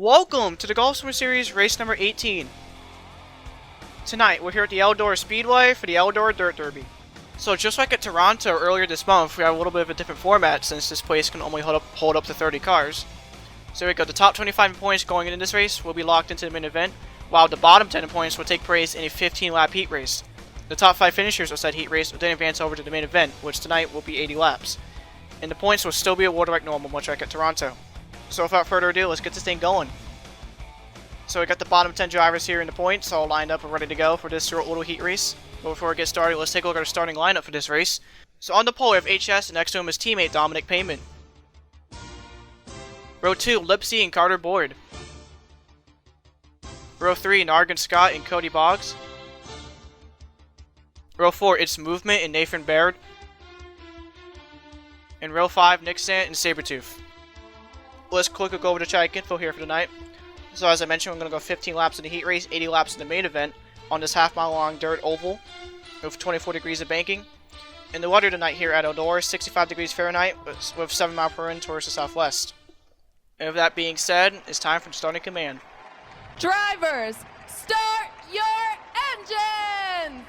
Welcome to the Golf Summer Series race number 18. Tonight, we're here at the Eldora Speedway for the Eldora Dirt Derby. So just like at Toronto earlier this month, we have a little bit of a different format since this place can only hold up to 30 cars. So here we go, the top 25 points going into this race will be locked into the main event, while the bottom 10 points will take place in a 15-lap heat race. The top 5 finishers of said heat race will then advance over to the main event, which tonight will be 80 laps. And the points will still be awarded like normal, much like at Toronto. So without further ado, let's get this thing going. So we got the bottom 10 drivers here in the points, all lined up and ready to go for this short little heat race. But before we get started, let's take a look at our starting lineup for this race. So on the pole, we have HS, and next to him is teammate Dominic Payment. Row 2, Lipsy and Carter Boyd. Row 3, Nargan Scott and Cody Boggs. Row 4, It's Movement and Nathan Baird. And row 5, Nick Sant and Sabretooth. Let's quickly go over the track info here for tonight. So as I mentioned, we're going to go 15 laps in the heat race, 80 laps in the main event on this half-mile long dirt oval with 24 degrees of banking. And the weather tonight here at Eldora is 65 degrees Fahrenheit with 7 miles per hour towards the southwest. And with that being said, it's time for the starting command. Drivers, start your engines!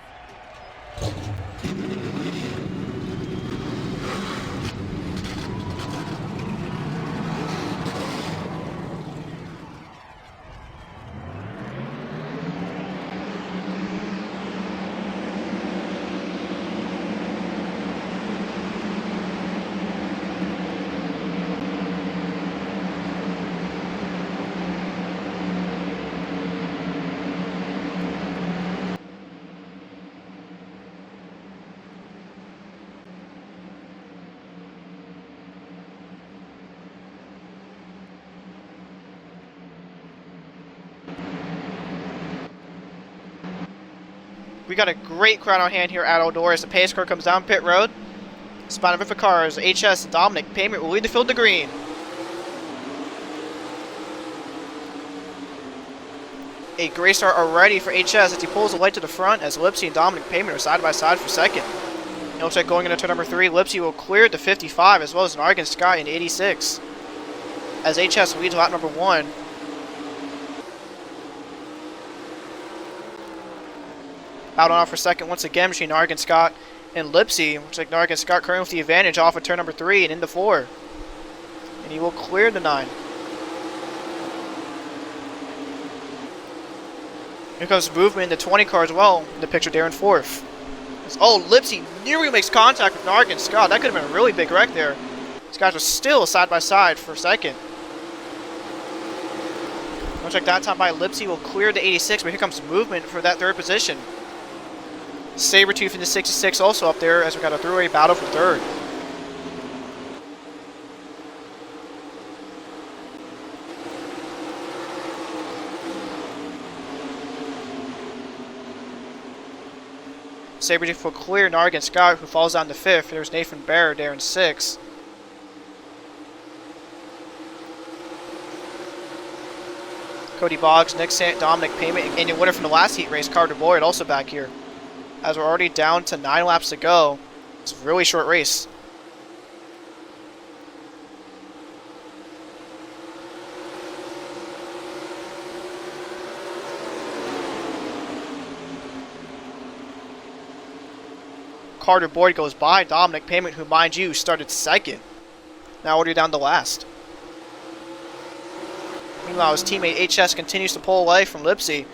We got a great crowd on hand here at Eldora as the pace car comes down pit road. Spotted with the cars, HS and Dominic Payment will lead the field to green. A great start already for HS as he pulls the light to the front as Lipsy and Dominic Payment are side by side for second. It looks like going into turn number 3, Lipsy will clear the 55 as well as Nargan Scott in 86. As HS leads lap number 1. Out on off for second once again between Nargan Scott and Lipsy. Looks like Nargan Scott currently with the advantage off of turn number 3 and into 4. And he will clear the 9. Here comes Movement in the 20 car as well in the picture there in 4th. Oh, Lipsy nearly makes contact with Nargan Scott. That could have been a really big wreck there. These guys are still side by side for second. Looks like that time by Lipsy will clear the 86, but here comes Movement for that 3rd position. Sabretooth in the 66 also up there as we got a three-way battle for 3rd. Sabretooth will clear Nargan Scott, who falls down to 5th. There's Nathan Baird there in 6th. Cody Boggs, Nick Sant, Dominic Payment, and the winner from the last heat race, Carter Boyd, also back here. As we're already down to 9 laps to go. It's a really short race. Carter Boyd goes by Dominic Payment, who, mind you, started second. Now we're down to last. Meanwhile, his teammate HS continues to pull away from Lipsy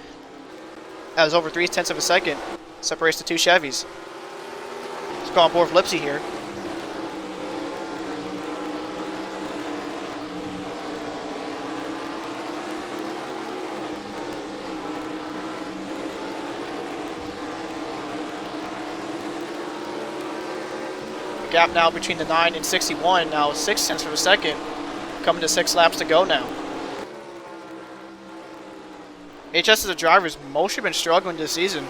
as over 3/10 of a second separates the 2 Chevys. Let's go on board with Lipsy here. The gap now between the 9 and 61, now 0.6 of a second. Coming to 6 laps to go now. HS as a driver has mostly been struggling this season.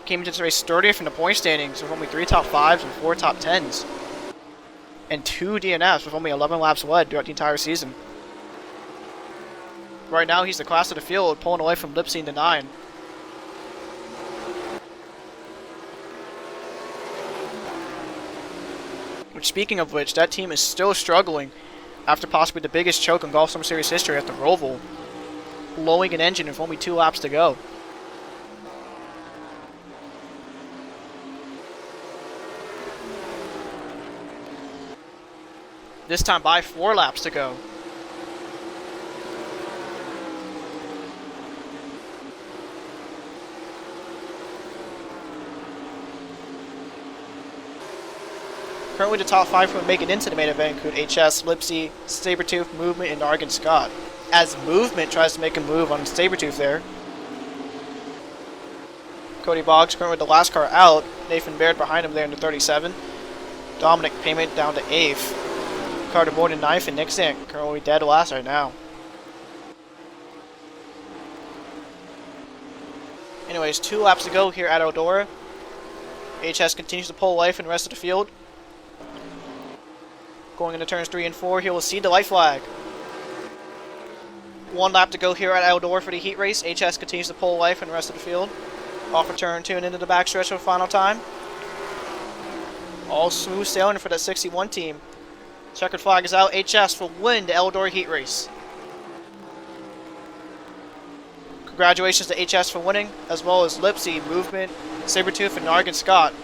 Came into this race 30th in the point standings with only 3 top 5s and 4 top 10s. And 2 DNFs with only 11 laps led throughout the entire season. Right now he's the class of the field, pulling away from Lipsy in the 9. Which, speaking of which, that team is still struggling after possibly the biggest choke in Golf Summer Series history at the Roval. blowing an engine with only 2 laps to go. This time by 4 laps to go. Currently the top 5 who make it into the main event include HS, Lipsy, Sabretooth, Movement, and Argan Scott. As Movement tries to make a move on Sabretooth there. Cody Boggs currently with the last car out. Nathan Baird behind him there in the 37. Dominic Payment down to 8th. Carter Bowden 9th, and Nick Zink currently dead last right now. Anyways, 2 laps to go here at Eldora. HS continues to pull away from the rest of the field. Going into turns 3 and 4, he will see the white flag. 1 lap to go here at Eldora for the heat race. HS continues to pull away from the rest of the field. Off of turn 2 and into the backstretch for the final time. All smooth sailing for that 61 team. Checkered flag is out. HS will win the Eldora heat race. Congratulations to HS for winning, as well as Lipsy, Movement, Sabretooth, and Argan Scott.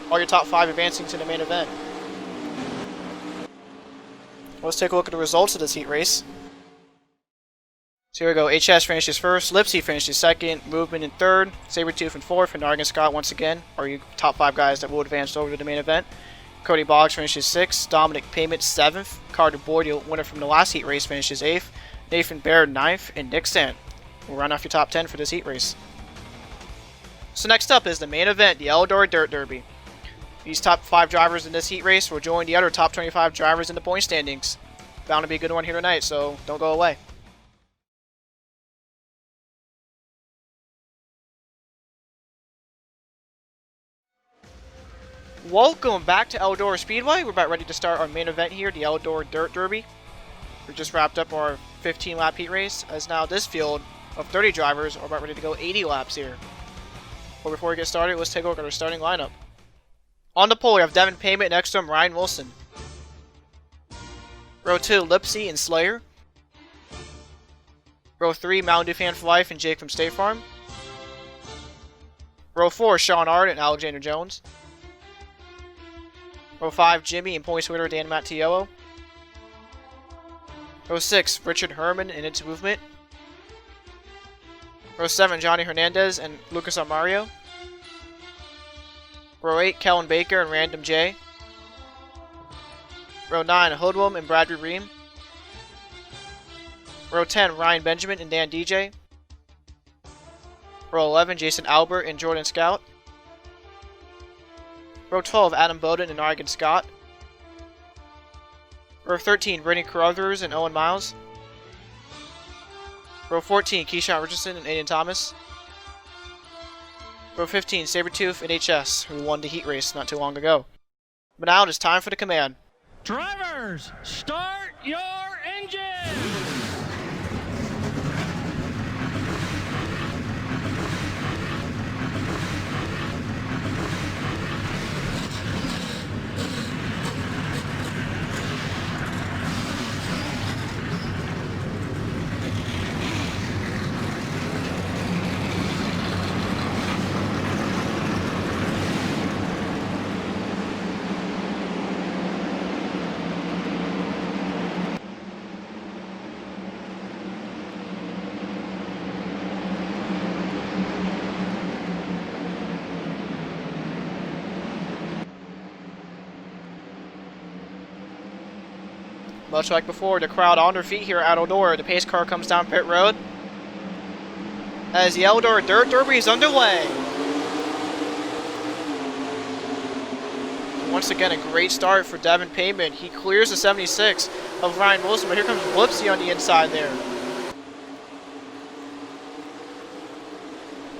All your top 5 advancing to the main event. Let's take a look at the results of this heat race. So here we go. HS finishes first, Lipsy finishes second, Movement in third, Sabretooth in fourth, and Argan Scott once again are your top 5 guys that will advance over to the main event. Cody Boggs finishes 6th, Dominic Payment 7th, Carter Boyd, the winner from the last heat race, finishes 8th, Nathan Baird 9th, and Nick Sant will run off your top 10 for this heat race. So next up is the main event, the Eldora Dirt Derby. These top 5 drivers in this heat race will join the other top 25 drivers in the point standings. Bound to be a good one here tonight, so don't go away. Welcome back to Eldora Speedway. We're about ready to start our main event here, the Eldora Dirt Derby. We just wrapped up our 15-lap heat race, as now this field of 30 drivers are about ready to go 80 laps here. But before we get started, let's take a look at our starting lineup. On the pole, we have Devin Payment next to him, Ryan Wilson. Row 2, Lipsy and Slayer. Row 3, Mountain Dew Fan for Life and Jake from State Farm. Row 4, Sean Ard and Alexander Jones. Row 5, Jimmy and points winner Dan Mattiello. Row 6, Richard Herman and Its Movement. Row 7, Johnny Hernandez and Lucas Amario. Row 8, Kellen Baker and Random J. Row 9, Hoodwum and Bradley Ream. Row 10, Ryan Benjamin and Dan DJ. Row 11, Jason Albert and Jordan Scout. Row 12, Adam Bowden and Argan Scott. Row 13, Brittany Carruthers and Owen Miles. Row 14, Keyshawn Richardson and Aiden Thomas. Row 15, Sabretooth and HS, who won the heat race not too long ago. But now it is time for the command. Drivers, start your engines! Much like before, the crowd on their feet here at Eldora. The pace car comes down pit road as the Eldora Dirt Derby is underway. Once again, a great start for Devin Payment. He clears the 76 of Ryan Wilson, but here comes Lipsy on the inside there.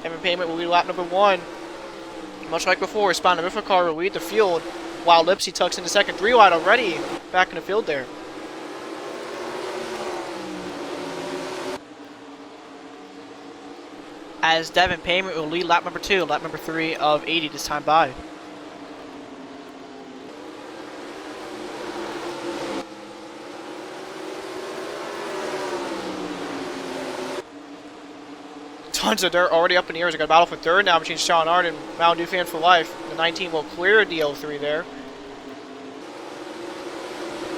Devin Payment will lead lap number 1. Much like before, Spawn and Miffa car will lead the field, while Lipsy tucks into second. 3 wide already back in the field there. As Devin Payment will lead lap number 2, lap number 3 of 80 this time by. Tons of dirt already up in the air. We got a battle for third now between Sean Ard and Mountain Dew Fan for Life. The 19 will clear the L3 there.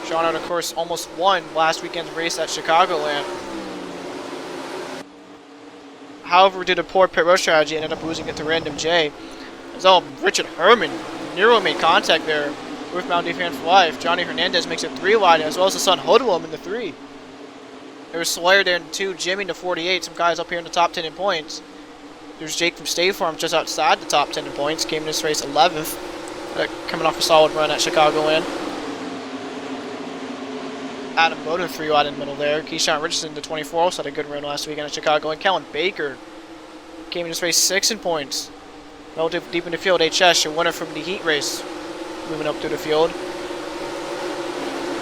Sean Ard, of course, almost won last weekend's race at Chicagoland. However, due to poor pit road strategy, ended up losing it to Random J. As all Richard Herman nearly made contact there with Mountain Dew Fan for Life. Johnny Hernandez makes it 3 wide, as well as his son Hoodlum in the 3. There's Slayer there in 2, Jimmy in the 48. Some guys up here in the top 10 in points. There's Jake from State Farm just outside the top 10 in points. Came in this race 11th. Coming off a solid run at Chicagoland. Adam Bowden 3 wide in the middle there. Keyshawn Richardson, the 24, also had a good run last weekend at Chicago. And Kellen Baker came in this race 6 in points. Relative deep in the field, HS, your winner from the heat race, moving up through the field.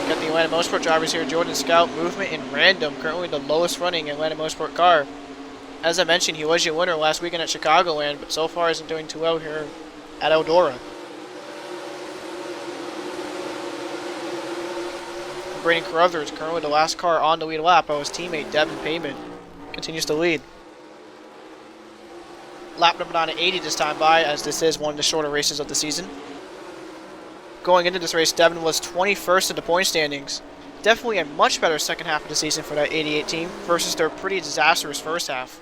Got the Atlanta Motorsport drivers here, Jordan Scout, Movement, and Random, currently the lowest running Atlanta Motorsport car. As I mentioned, he was your winner last weekend at Chicagoland, but so far isn't doing too well here at Eldora. Braden Carruthers, currently the last car on the lead lap, while his teammate Devin Payment continues to lead. Lap number 9 at 80 this time by, as this is one of the shorter races of the season. Going into this race, Devin was 21st in the point standings. Definitely a much better second half of the season for that 88 team versus their pretty disastrous first half.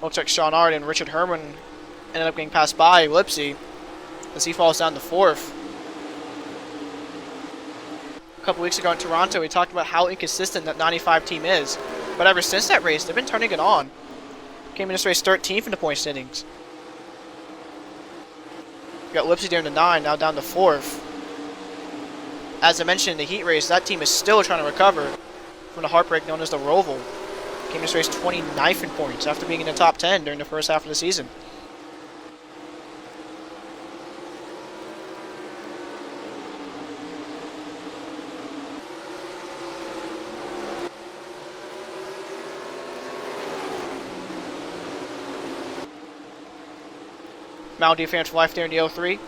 Looks like Sean Ard and Richard Herman ended up getting passed by Lipsy as he falls down to 4th. A couple weeks ago in Toronto, we talked about how inconsistent that 95 team is. But ever since that race, they've been turning it on. Came in this race 13th in the point standings. We got Lipsy there in the 9, now down to 4th. As I mentioned in the heat race, that team is still trying to recover from the heartbreak known as the Roval. Came in this race 29th in points after being in the top 10 during the first half of the season. Mountain Dew Fan for Life there in the 03.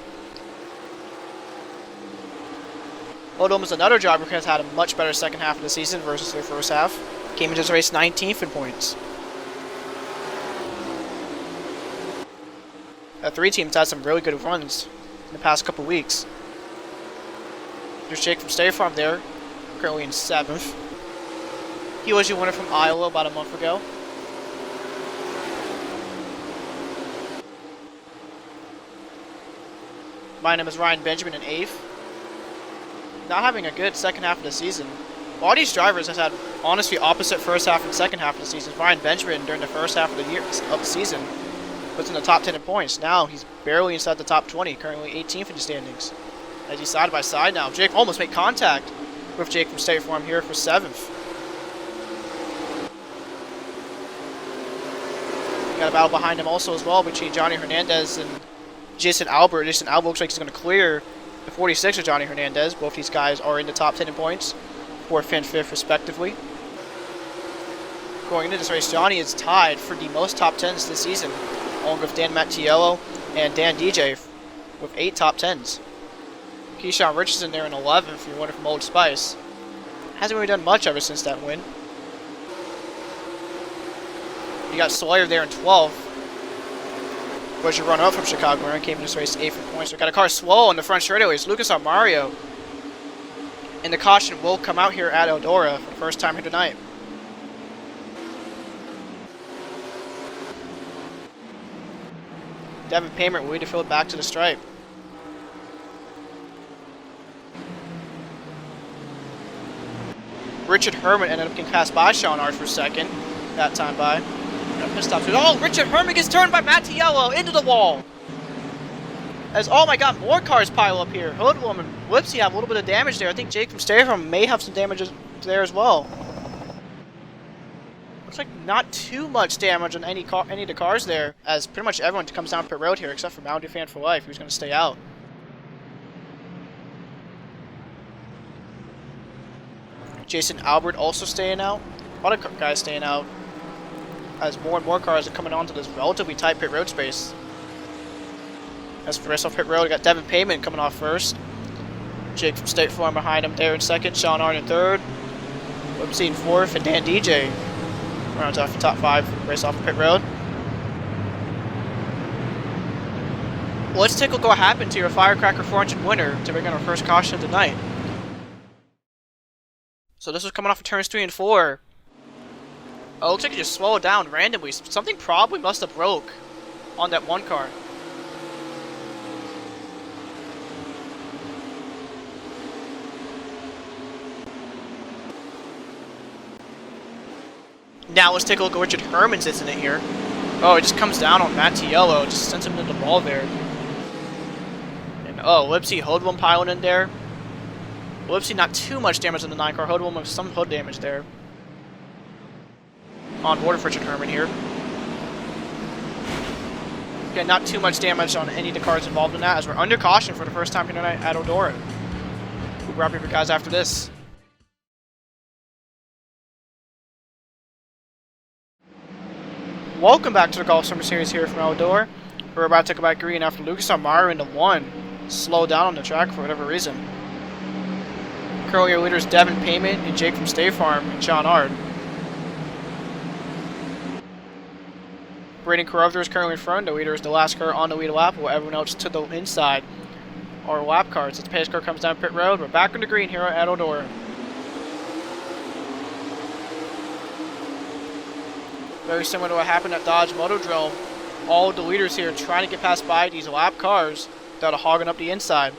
Odom is another driver who has had a much better second half of the season versus their first half. Came into this race 19th in points. That 3 team's had some really good runs in the past couple weeks. There's Jake from State Farm there, currently in 7th. He was your winner from Iowa about a month ago. My name is Ryan Benjamin in 8th. Not having a good second half of the season. All these drivers have had honestly opposite first half and second half of the season. Ryan Benjamin during the first half of the season was in the top 10 in points. Now he's barely inside the top 20, currently 18th in the standings. As he's side by side now. Jake almost made contact with Jake from State Farm here for 7th. Got a battle behind him also as well between Johnny Hernandez and Jason Albert. Jason Albert looks like he's going to clear the 46 of Johnny Hernandez. Both these guys are in the top 10 in points, 4th and 5th respectively. Going into this race, Johnny is tied for the most top 10s this season, along with Dan Mattiello and Dan DJ with 8 top 10s. Keyshawn Richardson there in 11th, your winner from Old Spice. Hasn't really done much ever since that win. You got Sawyer there in 12th. Was your runner-up from Chicago and came in this race 8th in points. We got a car slow on the front straightaways. Lucas Mario. And the caution will come out here at Eldora for the first time here tonight. Devin Payment will lead the field back to the stripe. Richard Herman ended up getting passed by Sean Ard for second. That time by. Oh, Richard Herman gets turned by Mattiello into the wall. As, oh my god, more cars pile up here. Hoodlum and Lipsy have a little bit of damage there. I think Jake from State Farm may have some damage there as well. Looks like not too much damage on any of the cars there, as pretty much everyone comes down pit road here except for Mountain Dew Fan for Life, who's going to stay out. Jason Albert also staying out. A lot of guys staying out. as more and more cars are coming onto this relatively tight pit road space. As for the rest of pit road, we got Devin Payment coming off first. Jake from State Farm behind him there in second. Sean Arn in third. Whoopsie in fourth. And Dan DJ rounds off the top 5 race off pit road. Let's take a look at what happened to your Firecracker 400 winner to bring in our first caution of the night. So this was coming off of turns 3 and 4. Oh, looks like it just slowed down randomly. Something probably must have broke on that one car. Now let's take a look at Richard Herman's incident here. Oh, it just comes down on Matt Tiello, just sends him into the wall there. And oh, Lipsy Hoodlum piling in there. Lipsy not too much damage on the 9 car. Hoodlum with some hood damage there. On board with Richard Herman here. Again, not too much damage on any of the cars involved in that, as we're under caution for the first time here tonight at Eldora. We'll grab you guys after this. Welcome back to the Golf Summer Series here from Eldora. We're about to take a back green after Lucas Amara into 1. Slowed down on the track for whatever reason. Currently your leaders Devin Payment and Jake from State Farm and Sean Ard. Braden Carruthers is currently in front. The leader is the last car on the lead lap, while everyone else to the inside are lap cars. As the pace car comes down pit road, we're back on the green here at Eldora. Very similar to what happened at Dodge Motodrome. All of the leaders here trying to get past by these lap cars that are hogging up the inside.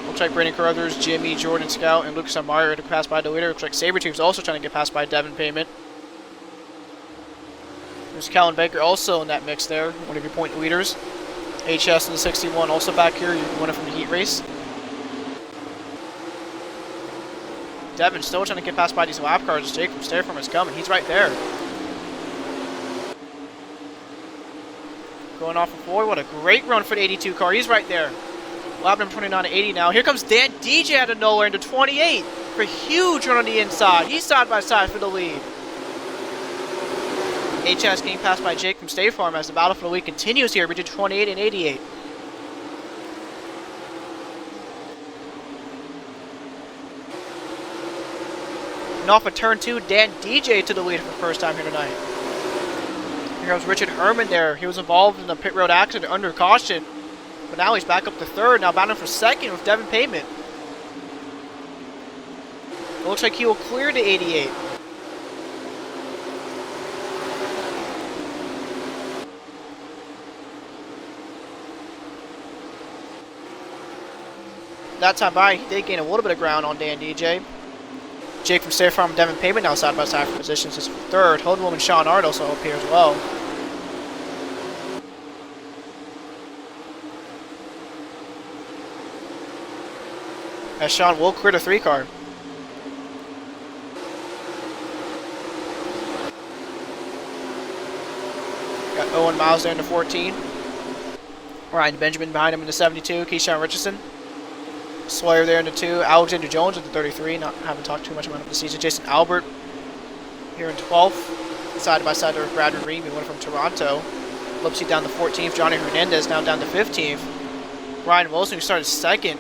Looks like Brandon Carruthers, Jimmy, Jordan Scout, and Lucas Amari are to pass by the leader. Looks like Sabretooth's also trying to get past by Devin Payment. There's Kellen Baker also in that mix there, one of your point leaders. HS in the 61 also back here, you won it from the heat race. Devin still trying to get past by these lap cars. Jake from State Farm is coming. He's right there. Going off of 4. What a great run for the 82 car. He's right there. Lap number 29 to 80 now. Here comes Dan DJ out of nowhere into 28 for a huge run on the inside. He's side by side for the lead. HS getting passed by Jake from State Farm as the battle for the lead continues here between 28 and 88. And off of turn 2, Dan DJ to the lead for the first time here tonight. Here comes Richard Herman there. He was involved in the pit road accident under caution. But now he's back up to 3rd, now battling for 2nd with Devin Payment. It looks like he will clear the 88. That time by, he did gain a little bit of ground on Dan DJ. Jake from State Farm and Devin Payment now side by side for positions is 3rd. Hoodlum and Sean Ard also up here as well. As Sean will clear the 3 car. Got Owen Miles there in the 14. Ryan Benjamin behind him in the 72. Keyshawn Richardson. Sawyer there in the 2. Alexander Jones in the 33. Not haven't talked too much about him this season. Jason Albert here in 12th. Side by side with Bradley Reed. We went from Toronto. Lipsy down to 14th. Johnny Hernandez now down to 15th. Ryan Wilson, who started 2nd.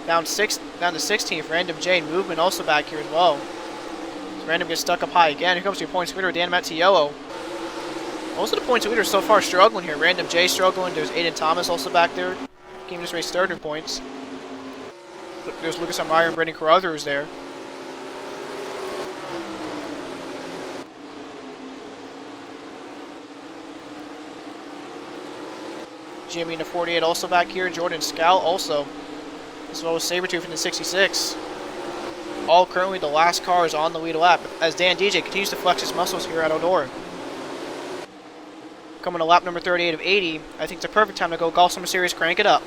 Down to 16th. Random J and Movement also back here as well. So Random gets stuck up high again. Here comes your points leader, Dan Mattiello. Most of the points leaders so far struggling here. Random J struggling. There's Aiden Thomas also back there. Game this race 3rd in points. There's Lucas Amaya and Brandon Carruthers there. Jimmy in the 48 also back here. Jordan Scout also. As well as Sabretooth in the 66. All currently the last cars on the lead lap as Dan DJ continues to flex his muscles here at Eldora. Coming to lap number 38 of 80. I think it's a perfect time to go Golf Summer Series, crank it up.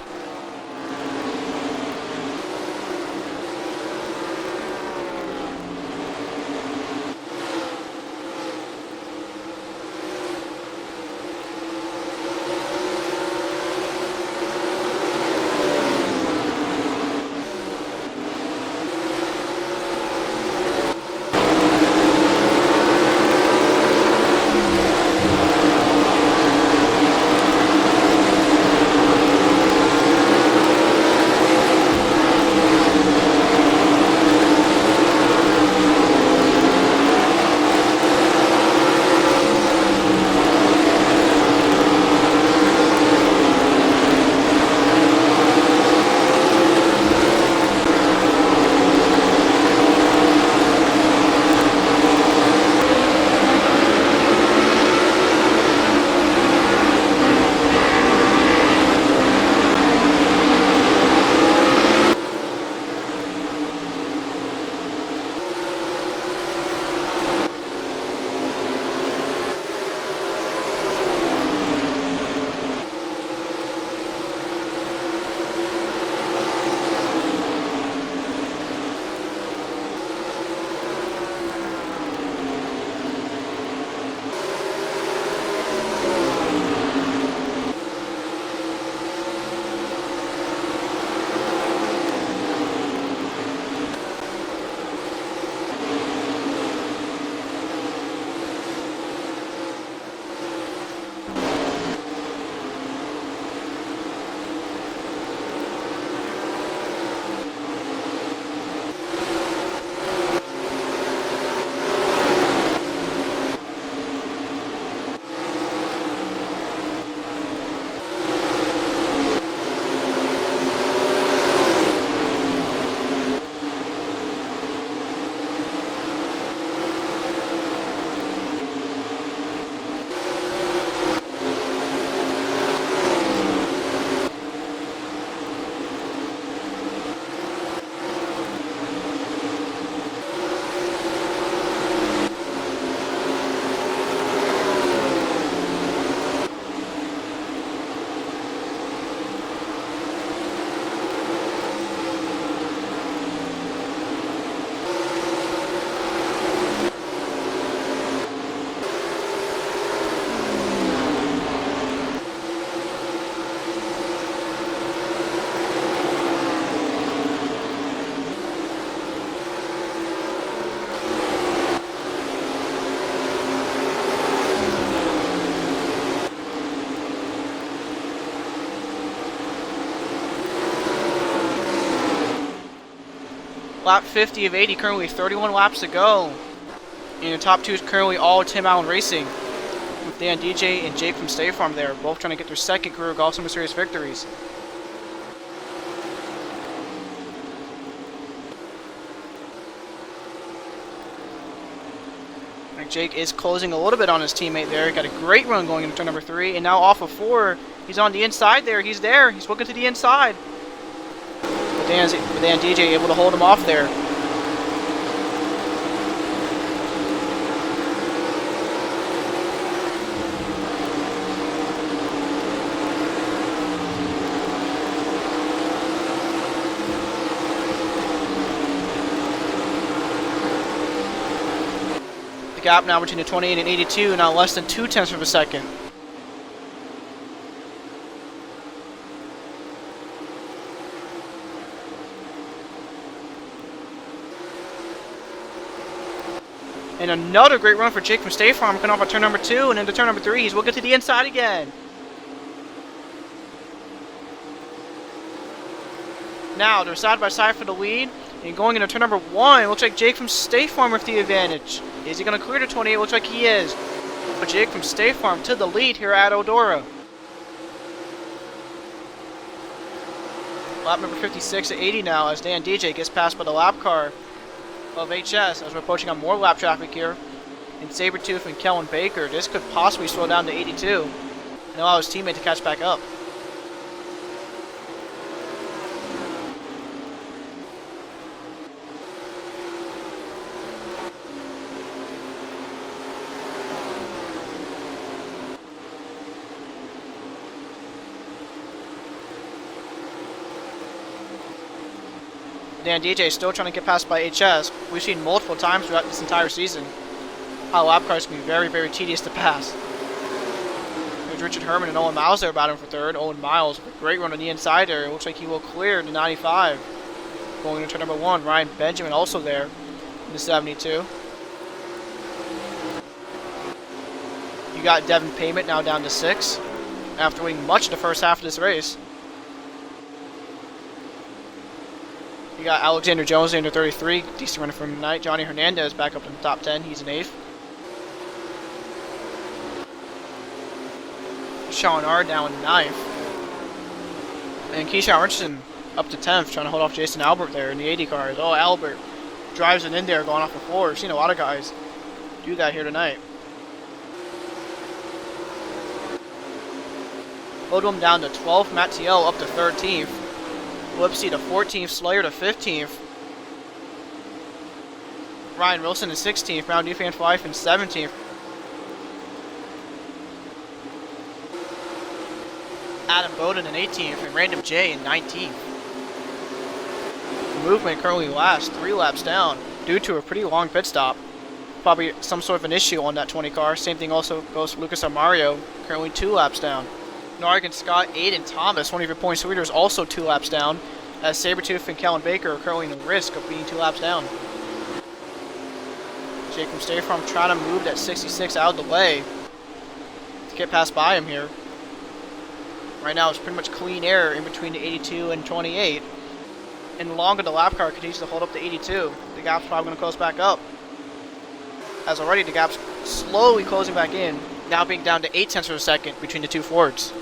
Lap 50 of 80, currently 31 laps to go. And the top two is currently all Tim Allen Racing, with Dan DJ and Jake from State Farm there, both trying to get their second career Golf Summer Series victories. And Jake is closing a little bit on his teammate there. Got a great run going into turn number 3, and now off of 4. He's on the inside there. He's there. He's looking to the inside. But Dan DJ able to hold him off there. Gap now between the 28 and 82, now less than 0.2 of a second. And another great run for Jake from State Farm, coming off of turn number 2 and into turn number 3. He's looking to the inside again. Now they're side by side for the lead. And going into turn number 1, looks like Jake from State Farm with the advantage. Is he going to clear the 28? Looks like he is. But Jake from State Farm to the lead here at Eldora. Lap number 56 at 80 now as Dan DJ gets passed by the lap car of HS as we're approaching on more lap traffic here. And Sabretooth and Kellen Baker. This could possibly slow down to 82 and allow his teammate to catch back up. Dan DJ is still trying to get passed by HS. We've seen multiple times throughout this entire season how lap cars can be very, very tedious to pass. There's Richard Herman and Owen Miles there battling for third. Owen Miles with a great run on the inside there. It looks like he will clear the 95. Going into turn number 1, Ryan Benjamin also there in the 72. You got Devin Payment now down to 6 after winning much of the first half of this race. You got Alexander Jones in the 33, decent runner from tonight. Johnny Hernandez back up in the top 10, he's an 8th. Sean R down 9th. And Keyshawn Richardson up to 10th, trying to hold off Jason Albert there in the 80 cars. Oh, Albert drives it in there, going off the floor. We've seen a lot of guys do that here tonight. Odom down to 12th, Matt Thiel up to 13th. Lipsy to 14th, Slayer to 15th. Ryan Wilson to 16th, Brown Newfan Fife in 17th. Adam Bowden in 18th, and Random J in 19th. Movement currently last 3 laps down due to a pretty long pit stop. Probably some sort of an issue on that 20 car. Same thing also goes for Lucas Amario, currently 2 laps down. Nargan Scott, Aiden Thomas, one of your points leaders, also 2 laps down, as Sabretooth and Kellen Baker are currently in the risk of being 2 laps down. Jake from State Farm trying to move that 66 out of the way to get past by him here. Right now it's pretty much clean air in between the 82 and 28. And the longer the lap car continues to hold up to 82, the gap's probably going to close back up. As already the gap's slowly closing back in, now being down to 0.8 of a second between the 2 Fords.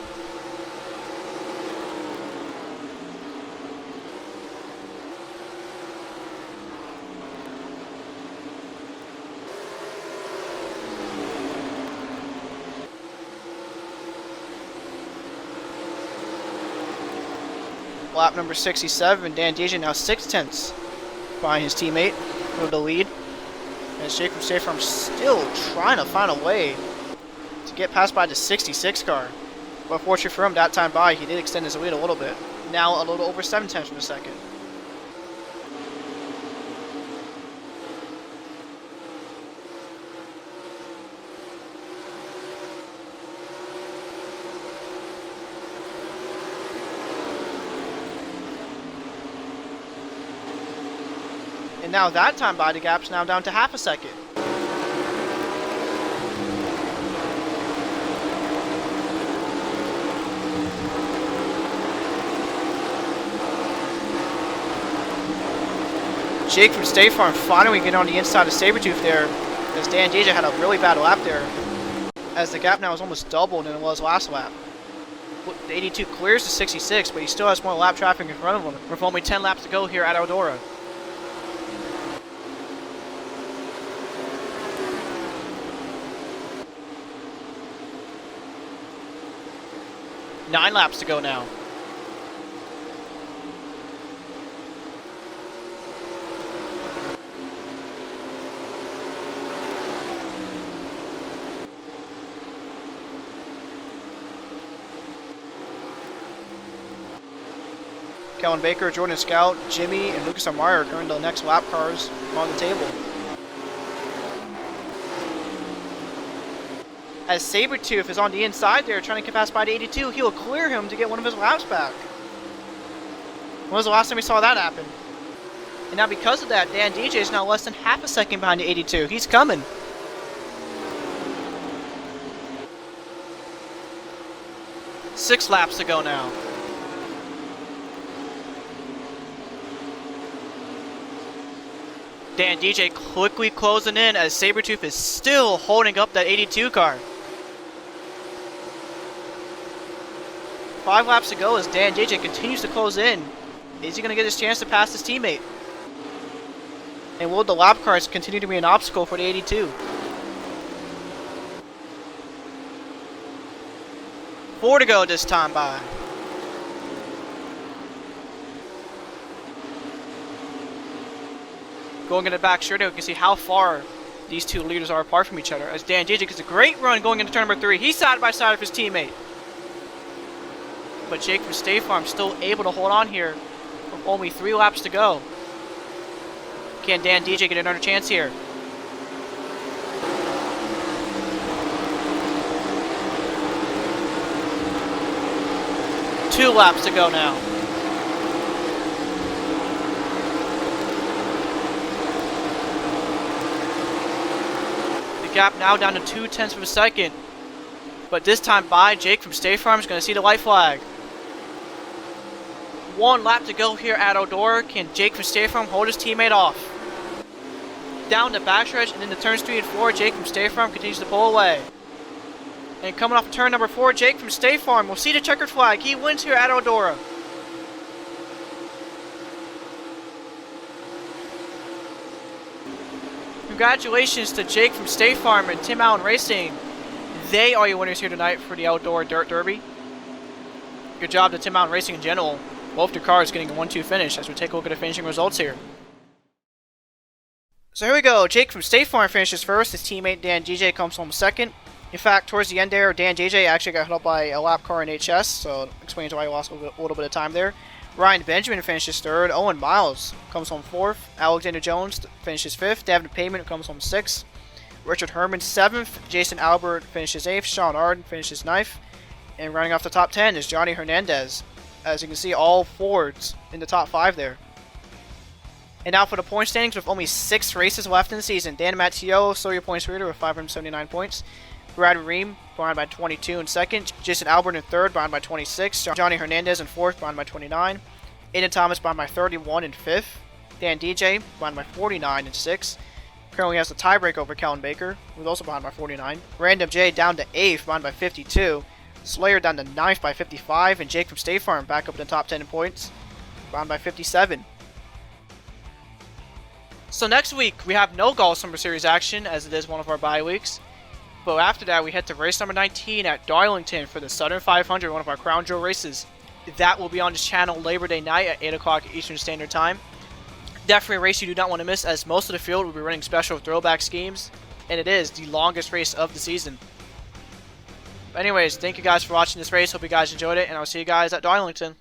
Lap number 67, Dan DJ now 0.6 behind his teammate with the lead. And Jake from State Farm still trying to find a way to get past by the 66 car. But fortunately for him, that time by, he did extend his lead a little bit. Now a little over 0.7 of a second. And now that time by, the gap's now down to 0.5 second. Jake from State Farm finally getting on the inside of Sabretooth there, as Dan DJ had a really bad lap there, as the gap now is almost double than it was last lap. The 82 clears the 66, but he still has more lap traffic in front of him, with only 10 laps to go here at Eldora. Nine laps to go now. Kellen Baker, Jordan Scout, Jimmy, and Lucas Amaya are currently the next lap cars on the table. As Sabretooth is on the inside there trying to get past by the 82, he'll clear him to get one of his laps back. When was the last time we saw that happen? And now because of that, Dan DJ is now less than half a second behind the 82. He's coming. Six laps to go now. Dan DJ quickly closing in as Sabretooth is still holding up that 82 car. 5 laps to go as Dan DJ continues to close in. Is he going to get his chance to pass his teammate? And will the lap cars continue to be an obstacle for the 82? 4 to go this time by. Going in the back straight, we can see how far these two leaders are apart from each other. As Dan DJ gets a great run going into turn number 3. He's side by side with his teammate. But Jake from State Farm still able to hold on here with only 3 laps to go. Can Dan DJ get another chance here? Two laps to go now. Gap now down to 0.2 of a second. But this time by, Jake from State Farm is going to see the white flag. 1 lap to go here at Eldora. Can Jake from State Farm hold his teammate off? Down the backstretch and into turns 3 and 4, Jake from State Farm continues to pull away. And coming off turn number 4, Jake from State Farm will see the checkered flag. He wins here at Eldora. Congratulations to Jake from State Farm and Tim Allen Racing. They are your winners here tonight for the Eldora Dirt Derby. Good job to Tim Allen Racing in general. Both their cars getting a 1-2 finish as we take a look at the finishing results here. So here we go. Jake from State Farm finishes first. His teammate Dan DJ comes home second. In fact, towards the end there, Dan JJ actually got hit up by a lap car in HS, so it explains why he lost a little bit of time there. Ryan Benjamin finishes third. Owen Miles comes home fourth. Alexander Jones finishes fifth. Davin Payment comes home sixth. Richard Herman seventh. Jason Albert finishes eighth. Sean Arden finishes ninth. And running off the top 10 is Johnny Hernandez. As you can see, all Fords in the top 5 there. And now for the point standings with only 6 races left in the season. Dan Mattiello, still your points leader with 579 points. Brad Ream behind by 22 in second. Jason Albert in third, behind by 26. Johnny Hernandez in fourth, behind by 29. Aiden Thomas behind by 31 in fifth. Dan DJ behind by 49 in sixth. Currently has the tiebreak over Kellen Baker, who's also behind by 49. Random J down to 8th, behind by 52. Slayer down to 9th by 55. And Jake from State Farm back up in the top 10 in points, behind by 57. So next week, we have no Golf Summer Series action, as it is one of our bye weeks. But after that, we head to race number 19 at Darlington for the Southern 500, one of our Crown Jewel races. That will be on this channel Labor Day night at 8 o'clock Eastern Standard Time. Definitely a race you do not want to miss, as most of the field will be running special throwback schemes, and it is the longest race of the season. But anyways, thank you guys for watching this race. Hope you guys enjoyed it, and I'll see you guys at Darlington.